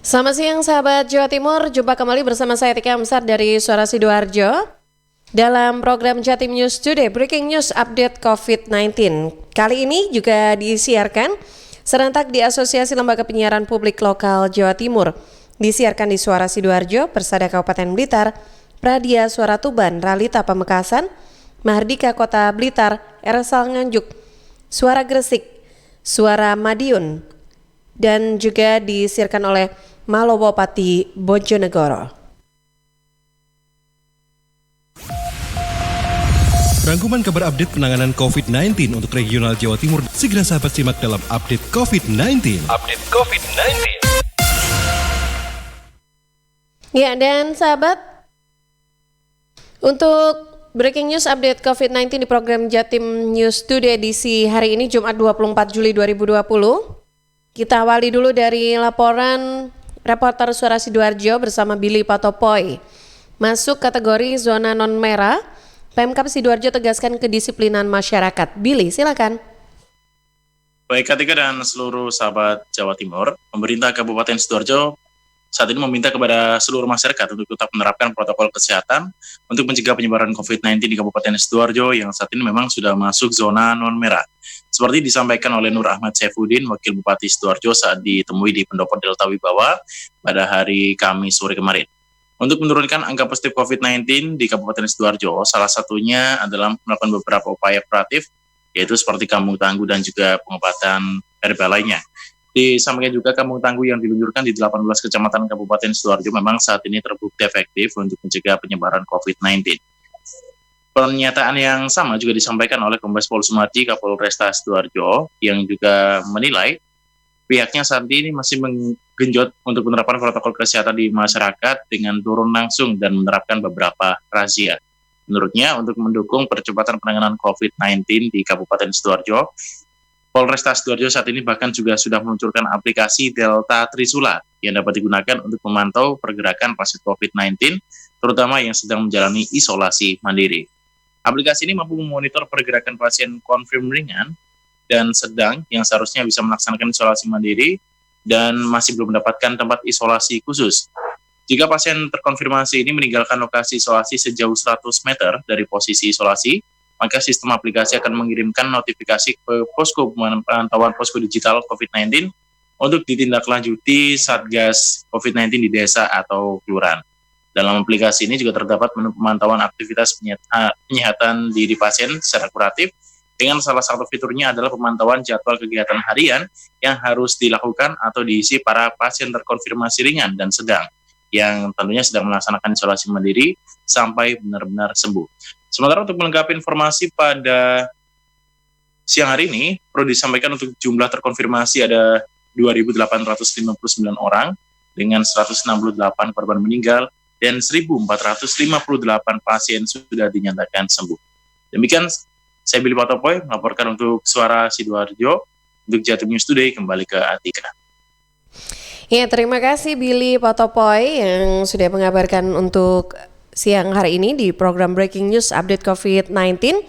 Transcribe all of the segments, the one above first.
Selamat siang sahabat Jawa Timur, jumpa kembali bersama saya Tika Amsar dari Suara Sidoarjo dalam program Jatim News Today, Breaking News Update COVID-19. Kali ini juga disiarkan serentak di Asosiasi Lembaga Penyiaran Publik Lokal Jawa Timur. Disiarkan di Suara Sidoarjo, Persada Kabupaten Blitar, Pradia Suara Tuban, Ralita Pamekasan, Mahardika Kota Blitar, Ersal Nganjuk, Suara Gresik, Suara Madiun, dan juga disiarkan oleh Malowopati Bojonegoro. Rangkuman kabar update penanganan COVID-19 untuk regional Jawa Timur segera sahabat simak dalam update COVID-19. Ya, dan sahabat, untuk breaking news update COVID-19 di program Jatim News Today edisi hari ini Jumat 24 Juli 2020. Kita awali dulu dari laporan reporter Suara Sidoarjo bersama Billy Patopoy. Masuk kategori zona non merah, Pemkab Sidoarjo tegaskan kedisiplinan masyarakat. Billy, silakan. Baik Katika dan seluruh sahabat Jawa Timur, pemerintah Kabupaten Sidoarjo saat ini meminta kepada seluruh masyarakat untuk tetap menerapkan protokol kesehatan untuk mencegah penyebaran COVID-19 di Kabupaten Sidoarjo yang saat ini memang sudah masuk zona non merah. Seperti disampaikan oleh Nur Ahmad Saifuddin, Wakil Bupati Sidoarjo saat ditemui di Pendopo Delta Wibawa pada hari Kamis sore kemarin. Untuk menurunkan angka positif COVID-19 di Kabupaten Sidoarjo, salah satunya adalah melakukan beberapa upaya proaktif, yaitu seperti kampung tangguh dan juga pengobatan herbal lainnya. Disampaikan juga kampung tangguh yang diluncurkan di 18 kecamatan Kabupaten Sidoarjo memang saat ini terbukti efektif untuk mencegah penyebaran COVID-19. Pernyataan yang sama juga disampaikan oleh Kombes Pol Sumardi, Kapolresta Sidoarjo, yang juga menilai pihaknya saat ini masih menggenjot untuk penerapan protokol kesehatan di masyarakat dengan turun langsung dan menerapkan beberapa razia. Menurutnya, untuk mendukung percepatan penanganan COVID-19 di Kabupaten Sidoarjo, Polresta Sidoarjo saat ini bahkan juga sudah meluncurkan aplikasi Delta Trisula yang dapat digunakan untuk memantau pergerakan pasien COVID-19, terutama yang sedang menjalani isolasi mandiri. Aplikasi ini mampu memonitor pergerakan pasien konfirm ringan dan sedang yang seharusnya bisa melaksanakan isolasi mandiri dan masih belum mendapatkan tempat isolasi khusus. Jika pasien terkonfirmasi ini meninggalkan lokasi isolasi sejauh 100 meter dari posisi isolasi, maka sistem aplikasi akan mengirimkan notifikasi ke posko pemantauan posko digital COVID-19 untuk ditindaklanjuti Satgas COVID-19 di desa atau kelurahan. Dalam aplikasi ini juga terdapat menu pemantauan aktivitas penyehatan diri pasien secara kuratif, dengan salah satu fiturnya adalah pemantauan jadwal kegiatan harian yang harus dilakukan atau diisi para pasien terkonfirmasi ringan dan sedang, yang tentunya sedang melaksanakan isolasi mandiri sampai benar-benar sembuh. Sementara untuk melengkapi informasi pada siang hari ini, perlu disampaikan untuk jumlah terkonfirmasi ada 2.859 orang dengan 168 korban meninggal dan 1.458 pasien sudah dinyatakan sembuh. Demikian, saya Billy Patopoy melaporkan untuk Suara Sidoarjo. Untuk Jatim News Today, kembali ke Atika. Ya, terima kasih Billy Patopoy yang sudah mengabarkan untuk siang hari ini di program Breaking News Update COVID-19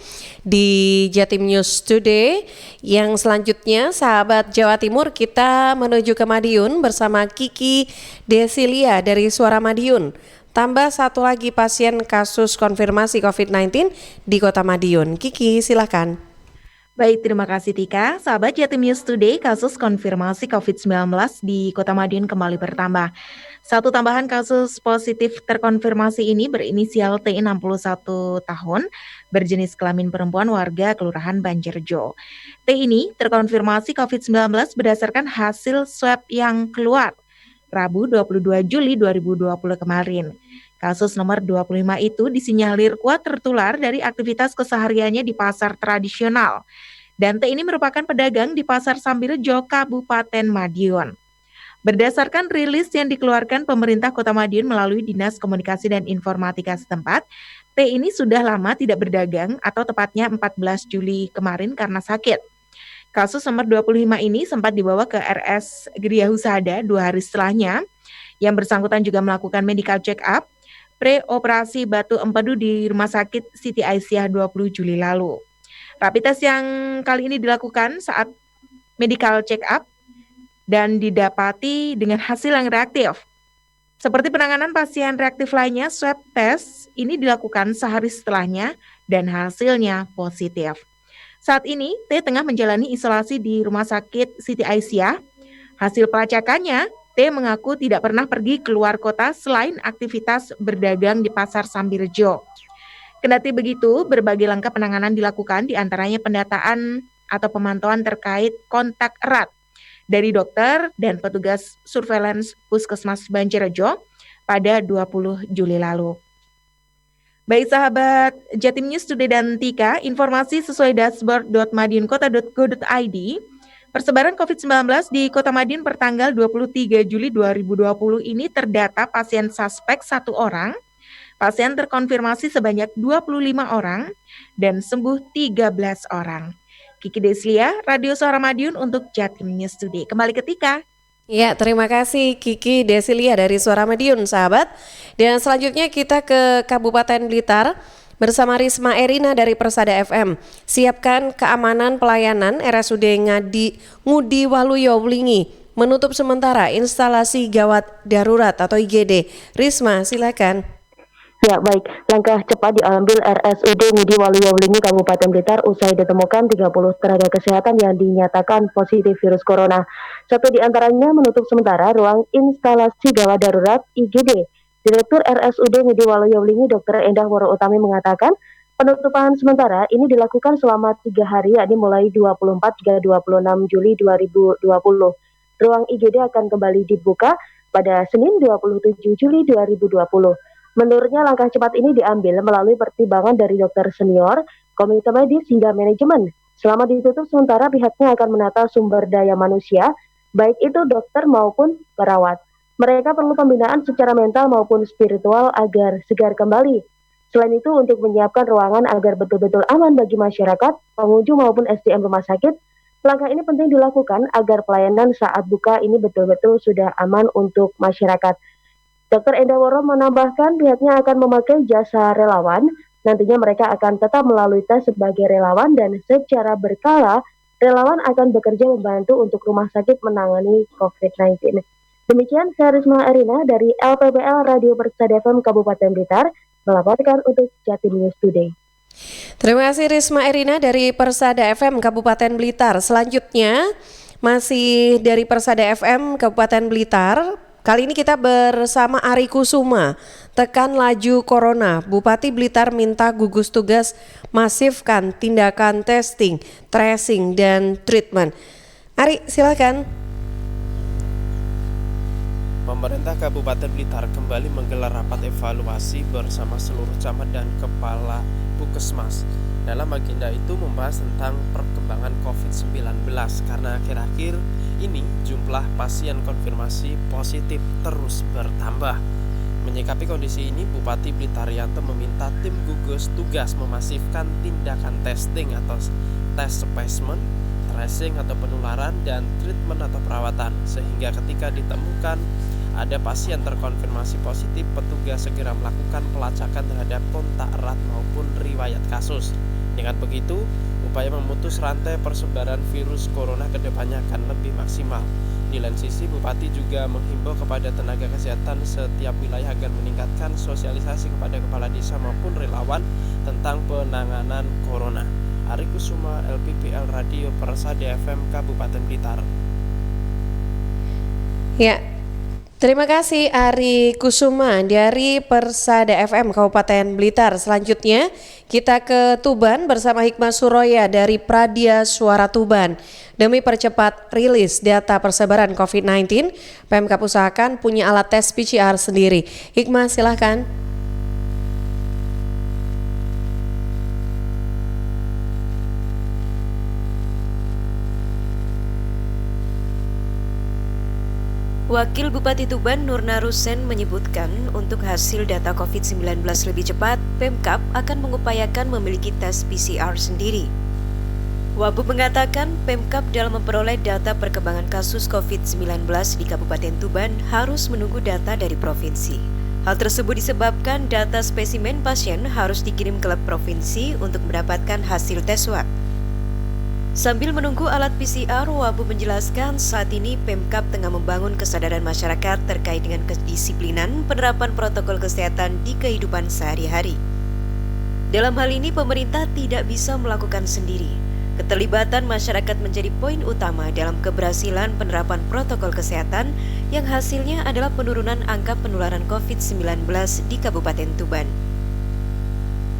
di Jatim News Today. Yang selanjutnya, sahabat Jawa Timur, kita menuju ke Madiun bersama Kiki Desilia dari Suara Madiun. Tambah satu lagi pasien kasus konfirmasi COVID-19 di Kota Madiun. Kiki, silakan. Baik, terima kasih Tika. Sahabat Jatim News Today, kasus konfirmasi COVID-19 di Kota Madiun kembali bertambah. Satu tambahan kasus positif terkonfirmasi ini berinisial T 61 tahun, berjenis kelamin perempuan, warga Kelurahan Banjarjo. T ini terkonfirmasi COVID-19 berdasarkan hasil swab yang keluar Rabu 22 Juli 2020 kemarin. Kasus nomor 25 itu disinyalir kuat tertular dari aktivitas kesehariannya di pasar tradisional. Dan T ini merupakan pedagang di Pasar Sambirejo, Kabupaten Madiun. Berdasarkan rilis yang dikeluarkan pemerintah Kota Madiun melalui Dinas Komunikasi dan Informatika setempat, T ini sudah lama tidak berdagang atau tepatnya 14 Juli kemarin karena sakit. Kasus nomor 25 ini sempat dibawa ke RS Gria Husada 2 hari setelahnya. Yang bersangkutan juga melakukan medical check-up pre-operasi batu empedu di Rumah Sakit Siti Aisyah 20 Juli lalu. Rapid test yang kali ini dilakukan saat medical check-up dan didapati dengan hasil yang reaktif. Seperti penanganan pasien reaktif lainnya, swab test ini dilakukan sehari setelahnya dan hasilnya positif. Saat ini, T tengah menjalani isolasi di Rumah Sakit Siti Aisyah. Hasil pelacakannya, T mengaku tidak pernah pergi keluar kota selain aktivitas berdagang di Pasar Sambirejo. Kendati begitu, berbagai langkah penanganan dilakukan, diantaranya pendataan atau pemantauan terkait kontak erat dari dokter dan petugas surveillance Puskesmas Banjarrejo pada 20 Juli lalu. Baik sahabat Jatim News Today dan Tika, informasi sesuai dashboard.madiunkota.go.id, persebaran COVID-19 di Kota Madiun pertanggal 23 Juli 2020 ini terdata pasien suspek 1 orang, pasien terkonfirmasi sebanyak 25 orang, dan sembuh 13 orang. Kiki Deslia, Radio Suara Madiun untuk Jatim News Today. Kembali ke Tika. Ya, terima kasih Kiki Desilia dari Suara Madiun, sahabat. Dan selanjutnya kita ke Kabupaten Blitar bersama Risma Erina dari Persada FM. Siapkan keamanan pelayanan RSUD Ngudi Waluyo Wlingi. Menutup sementara instalasi gawat darurat atau IGD. Risma, silakan. Ya, baik. Langkah cepat diambil RSUD Ngudi Waluyo Wlingi Kabupaten Blitar usai ditemukan 30 tenaga kesehatan yang dinyatakan positif virus corona. Satu di antaranya menutup sementara ruang instalasi gawat darurat IGD. Direktur RSUD Ngudi Waluyo Wlingi Dr. Endah Woro Utami mengatakan penutupan sementara ini dilakukan selama 3 hari, yakni mulai 24 hingga 26 Juli 2020. Ruang IGD akan kembali dibuka pada Senin 27 Juli 2020. Menurutnya langkah cepat ini diambil melalui pertimbangan dari dokter senior, komite medis hingga manajemen. Selama ditutup sementara pihaknya akan menata sumber daya manusia, baik itu dokter maupun perawat. Mereka perlu pembinaan secara mental maupun spiritual agar segar kembali. Selain itu untuk menyiapkan ruangan agar betul-betul aman bagi masyarakat, pengunjung maupun SDM rumah sakit, langkah ini penting dilakukan agar pelayanan saat buka ini betul-betul sudah aman untuk masyarakat. Dr. Endah Woro menambahkan pihaknya akan memakai jasa relawan. Nantinya mereka akan tetap melalui tes sebagai relawan dan secara berkala relawan akan bekerja membantu untuk rumah sakit menangani COVID-19. Demikian saya Risma Erina dari LPPL Radio Persada FM Kabupaten Blitar melaporkan untuk Jatim News Today. Terima kasih Risma Erina dari Persada FM Kabupaten Blitar. Selanjutnya masih dari Persada FM Kabupaten Blitar. Kali ini kita bersama Ari Kusuma. Tekan laju corona, Bupati Blitar minta gugus tugas masifkan tindakan testing, tracing, dan treatment. Ari, silakan. Pemerintah Kabupaten Blitar kembali menggelar rapat evaluasi bersama seluruh camat dan kepala Puskesmas. Dalam agenda itu membahas tentang perkembangan COVID-19 karena akhir-akhir ini jumlah pasien konfirmasi positif terus bertambah. Menyikapi kondisi ini, Bupati Blitarianto meminta tim gugus tugas memasifkan tindakan testing atau tes spesimen, tracing atau penularan, dan treatment atau perawatan, sehingga ketika ditemukan ada pasien terkonfirmasi positif, petugas segera melakukan pelacakan terhadap kontak erat maupun riwayat kasus. Dengan begitu, upaya memutus rantai persebaran virus corona kedepannya akan lebih maksimal. Di lain sisi, Bupati juga menghimbau kepada tenaga kesehatan setiap wilayah agar meningkatkan sosialisasi kepada kepala desa maupun relawan tentang penanganan corona. Ari Kusuma, LPPL Radio Persada FM Kabupaten Blitar. Ya, terima kasih Ari Kusuma dari Persada FM Kabupaten Blitar. Selanjutnya kita ke Tuban bersama Hikmah Suroya dari Pradia Suara Tuban. Demi percepat rilis data persebaran COVID-19, Pemkab usahakan punya alat tes PCR sendiri. Hikmah, silahkan. Wakil Bupati Tuban Nurna Rusen menyebutkan untuk hasil data COVID-19 lebih cepat, Pemkab akan mengupayakan memiliki tes PCR sendiri. Wabub mengatakan Pemkab dalam memperoleh data perkembangan kasus COVID-19 di Kabupaten Tuban harus menunggu data dari provinsi. Hal tersebut disebabkan data spesimen pasien harus dikirim ke lab provinsi untuk mendapatkan hasil tes swab. Sambil menunggu alat PCR, Wabub menjelaskan saat ini Pemkab tengah membangun kesadaran masyarakat terkait dengan kedisiplinan penerapan protokol kesehatan di kehidupan sehari-hari. Dalam hal ini, pemerintah tidak bisa melakukan sendiri. Keterlibatan masyarakat menjadi poin utama dalam keberhasilan penerapan protokol kesehatan yang hasilnya adalah penurunan angka penularan COVID-19 di Kabupaten Tuban.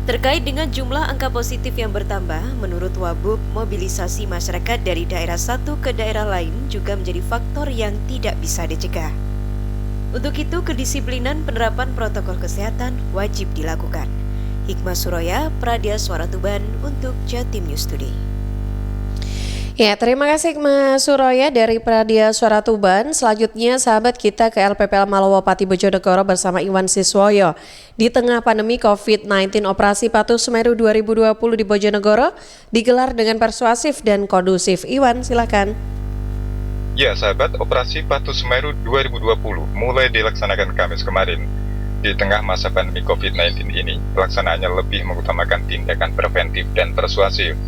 Terkait dengan jumlah angka positif yang bertambah, menurut Wabub, mobilisasi masyarakat dari daerah satu ke daerah lain juga menjadi faktor yang tidak bisa dicegah. Untuk itu, kedisiplinan penerapan protokol kesehatan wajib dilakukan. Hikmah Suroya, Pradia Suara Tuban untuk Jatim News Today. Ya, terima kasih Mas Suroya dari Pradia Suara Tuban. Selanjutnya sahabat kita ke LPPL Malowopati Bojonegoro bersama Iwan Siswoyo. Di tengah pandemi COVID-19, Operasi Patuh Semeru 2020 di Bojonegoro digelar dengan persuasif dan kondusif. Iwan, silakan. Ya sahabat, Operasi Patuh Semeru 2020 mulai dilaksanakan Kamis kemarin. Di tengah masa pandemi COVID-19 ini, pelaksanaannya lebih mengutamakan tindakan preventif dan persuasif.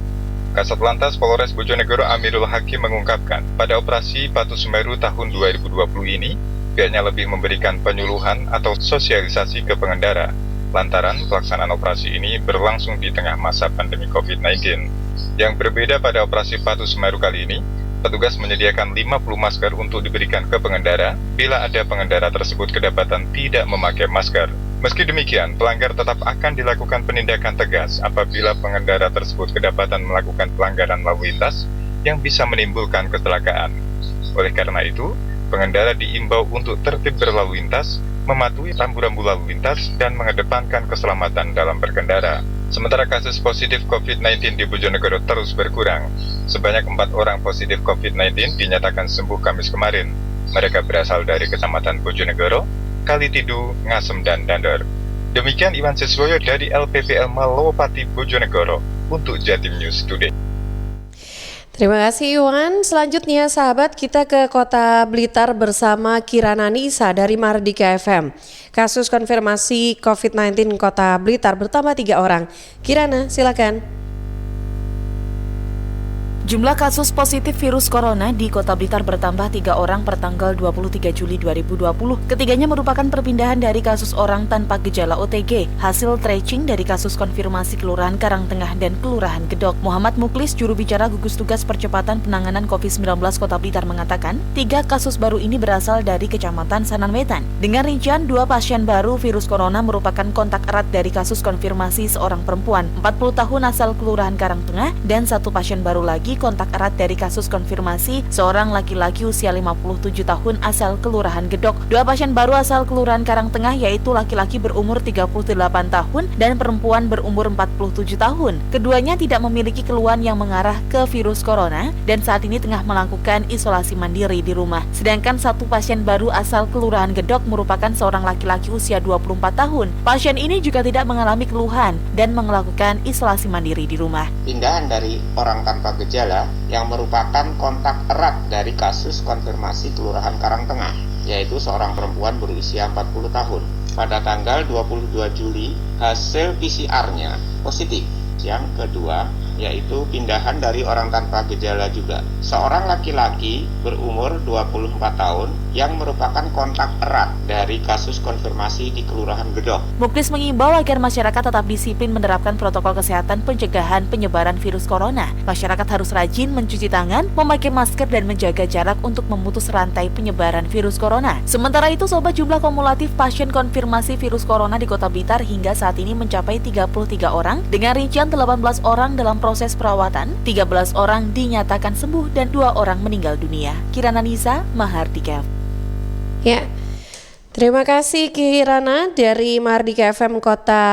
Kasat Lantas Polres Bojonegoro Amirul Hakim mengungkapkan, pada operasi Patuh Semeru tahun 2020 ini, pihaknya lebih memberikan penyuluhan atau sosialisasi ke pengendara, lantaran pelaksanaan operasi ini berlangsung di tengah masa pandemi COVID-19. Yang berbeda pada operasi Patuh Semeru kali ini, petugas menyediakan 50 masker untuk diberikan ke pengendara bila ada pengendara tersebut kedapatan tidak memakai masker. Meski demikian, pelanggar tetap akan dilakukan penindakan tegas apabila pengendara tersebut kedapatan melakukan pelanggaran lalu lintas yang bisa menimbulkan kecelakaan. Oleh karena itu, pengendara diimbau untuk tertib berlalu lintas, mematuhi rambu-rambu lalu lintas, dan mengedepankan keselamatan dalam berkendara. Sementara kasus positif COVID-19 di Bojonegoro terus berkurang. Sebanyak 4 orang positif COVID-19 dinyatakan sembuh Kamis kemarin. Mereka berasal dari Kecamatan Bojonegoro, Kalitidu, Ngasem, dan Dandor. Demikian Iwan Siswoyo dari LPPL Malowopati Bojonegoro untuk Jatim News Today. Terima kasih Iwan. Selanjutnya sahabat kita ke Kota Blitar bersama Kirana Nisa dari Mardika FM. Kasus konfirmasi COVID-19 Kota Blitar bertambah 3 orang. Kirana, silakan. Jumlah kasus positif virus corona di Kota Blitar bertambah 3 orang per tanggal 23 Juli 2020. Ketiganya merupakan perpindahan dari kasus orang tanpa gejala OTG, hasil tracing dari kasus konfirmasi Kelurahan Karangtengah dan Kelurahan Gedok. Muhammad Muklis, juru bicara gugus tugas percepatan penanganan COVID-19 Kota Blitar mengatakan, 3 kasus baru ini berasal dari Kecamatan Sananwetan. Dengan rincian 2 pasien baru virus corona merupakan kontak erat dari kasus konfirmasi seorang perempuan 40 tahun asal Kelurahan Karangtengah dan 1 pasien baru lagi kontak erat dari kasus konfirmasi seorang laki-laki usia 57 tahun asal Kelurahan Gedok. 2 pasien baru asal Kelurahan Karangtengah yaitu laki-laki berumur 38 tahun dan perempuan berumur 47 tahun. Keduanya tidak memiliki keluhan yang mengarah ke virus corona dan saat ini tengah melakukan isolasi mandiri di rumah. Sedangkan 1 pasien baru asal Kelurahan Gedok merupakan seorang laki-laki usia 24 tahun. Pasien ini juga tidak mengalami keluhan dan melakukan isolasi mandiri di rumah. Pindahan dari orang tanpa gejala yang merupakan kontak erat dari kasus konfirmasi Kelurahan Karangtengah, yaitu seorang perempuan berusia 40 tahun. Pada tanggal 22 Juli, hasil PCR-nya positif. Yang kedua, yaitu pindahan dari orang tanpa gejala juga. Seorang laki-laki berumur 24 tahun yang merupakan kontak erat dari kasus konfirmasi di Kelurahan Gedok. Muklis mengimbau agar masyarakat tetap disiplin menerapkan protokol kesehatan pencegahan penyebaran virus corona. Masyarakat harus rajin mencuci tangan, memakai masker, dan menjaga jarak untuk memutus rantai penyebaran virus corona. Sementara itu, sobat, jumlah kumulatif pasien konfirmasi virus corona di Kota Blitar hingga saat ini mencapai 33 orang dengan rincian 18 orang dalam proses perawatan, 13 orang dinyatakan sembuh dan 2 orang meninggal dunia. Kirana Nisa, Mahardika. Ya, terima kasih Kirana dari Mardika FM Kota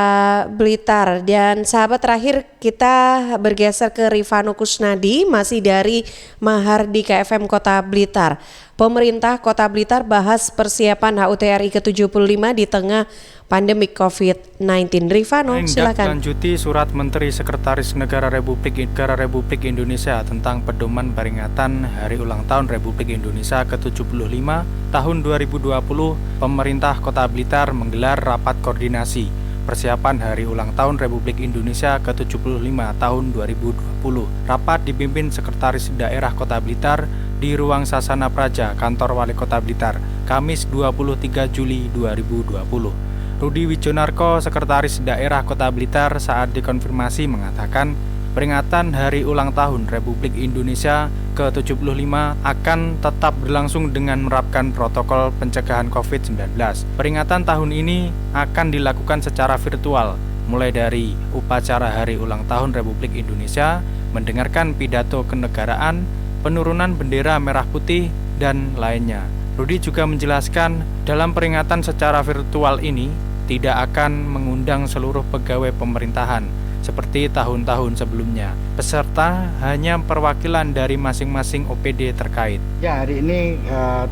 Blitar. Dan sahabat, terakhir kita bergeser ke Rifano Kusnadi masih dari Mahardika FM Kota Blitar. Pemerintah Kota Blitar bahas persiapan HUT RI ke-75 di tengah pandemi COVID-19. Rifano, silakan. Menindaklanjuti surat Menteri Sekretaris Negara Republik Indonesia tentang pedoman peringatan Hari Ulang Tahun Republik Indonesia ke-75 tahun 2020, pemerintah Kota Blitar menggelar rapat koordinasi persiapan Hari Ulang Tahun Republik Indonesia ke-75 tahun 2020. Rapat dipimpin Sekretaris Daerah Kota Blitar di Ruang Sasana Praja, Kantor Wali Kota Blitar, Kamis 23 Juli 2020. Rudi Wijonarko, Sekretaris Daerah Kota Blitar, saat dikonfirmasi mengatakan peringatan Hari Ulang Tahun Republik Indonesia ke-75 akan tetap berlangsung dengan menerapkan protokol pencegahan COVID-19. Peringatan tahun ini akan dilakukan secara virtual, mulai dari upacara Hari Ulang Tahun Republik Indonesia, mendengarkan pidato kenegaraan, penurunan bendera merah putih, dan lainnya. Rudi juga menjelaskan dalam peringatan secara virtual ini tidak akan mengundang seluruh pegawai pemerintahan seperti tahun-tahun sebelumnya. Peserta hanya perwakilan dari masing-masing OPD terkait. Ya, hari ini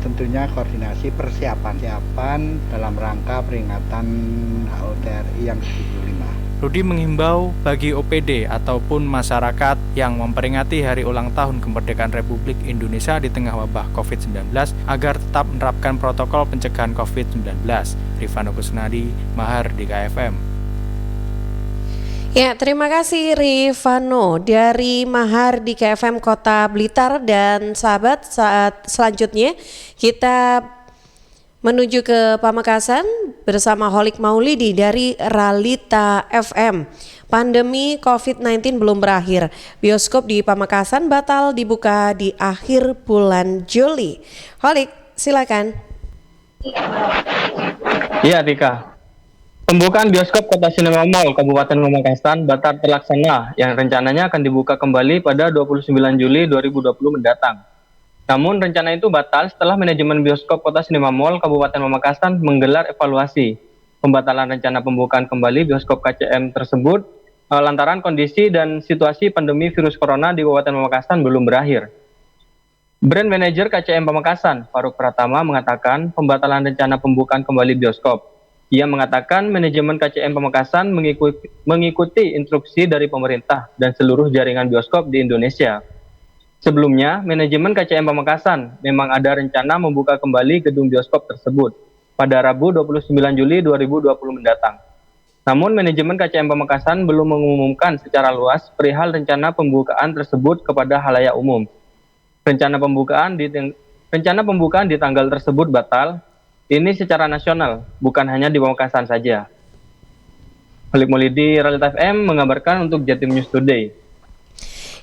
tentunya koordinasi persiapan dalam rangka peringatan HUT RI yang ke-75. Rudi menghimbau bagi OPD ataupun masyarakat yang memperingati Hari Ulang Tahun Kemerdekaan Republik Indonesia di tengah wabah COVID-19 agar tetap menerapkan protokol pencegahan COVID-19. Rifano Kusnadi, Mahardika FM. Ya, terima kasih Rifano dari Mahardika FM Kota Blitar. Dan sahabat, saat selanjutnya kita menuju ke Pamekasan bersama Holik Maulidi dari Ralita FM. Pandemi COVID-19 belum berakhir. Bioskop di Pamekasan batal dibuka di akhir bulan Juli. Holik, silakan. Iya, Tika. Pembukaan bioskop Kota Sinema Mall Kabupaten Pamekasan batal terlaksana yang rencananya akan dibuka kembali pada 29 Juli 2020 mendatang. Namun rencana itu batal setelah manajemen bioskop Kota Sinema Mall Kabupaten Pamekasan menggelar evaluasi pembatalan rencana pembukaan kembali bioskop KCM tersebut lantaran kondisi dan situasi pandemi virus corona di Kabupaten Pamekasan belum berakhir. Brand Manager KCM Pamekasan, Faruk Pratama, mengatakan pembatalan rencana pembukaan kembali bioskop. Ia mengatakan manajemen KCM Pamekasan mengikuti instruksi dari pemerintah dan seluruh jaringan bioskop di Indonesia. Sebelumnya, manajemen KCM Pamekasan memang ada rencana membuka kembali gedung bioskop tersebut pada Rabu 29 Juli 2020 mendatang. Namun, manajemen KCM Pamekasan belum mengumumkan secara luas perihal rencana pembukaan tersebut kepada halayak umum. Rencana pembukaan di tanggal tersebut batal, ini secara nasional, bukan hanya di Pamekasan saja. Holik Maulidi, Ralita FM mengabarkan untuk Jatim News Today.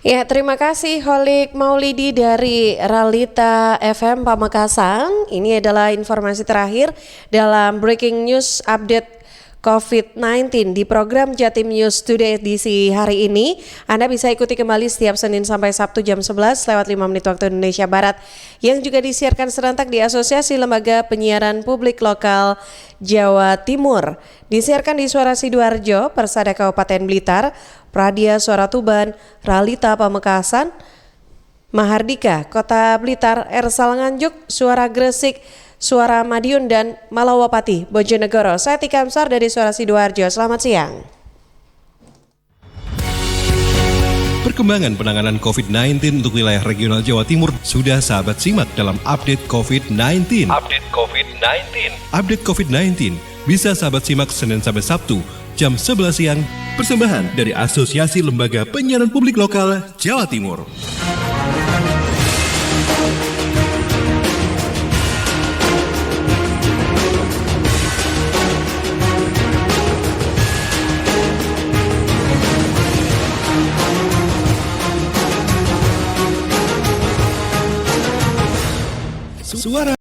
Ya, terima kasih Holik Maulidi dari Ralita FM Pamekasan. Ini adalah informasi terakhir dalam Breaking News Update COVID-19 di program Jatim News Today edisi hari ini. Anda bisa ikuti kembali setiap Senin sampai Sabtu jam 11 lewat 5 menit waktu Indonesia Barat, yang juga disiarkan serentak di Asosiasi Lembaga Penyiaran Publik Lokal Jawa Timur. Disiarkan di Suara Sidoarjo, Persada Kabupaten Blitar, Pradia Suara Tuban, Ralita Pamekasan, Mahardika Kota Blitar, Ersal Nganjuk, Suara Gresik, Suara Madiun, dan Malawapati, Bojonegoro. Saya Tika Amsar dari Suara Sidoarjo. Selamat siang. Perkembangan penanganan COVID-19 untuk wilayah regional Jawa Timur sudah sahabat simak dalam update COVID-19. Update COVID-19. Update COVID-19 bisa sahabat simak Senin sampai Sabtu jam 11 siang. Persembahan dari Asosiasi Lembaga Penyiaran Publik Lokal Jawa Timur. Suara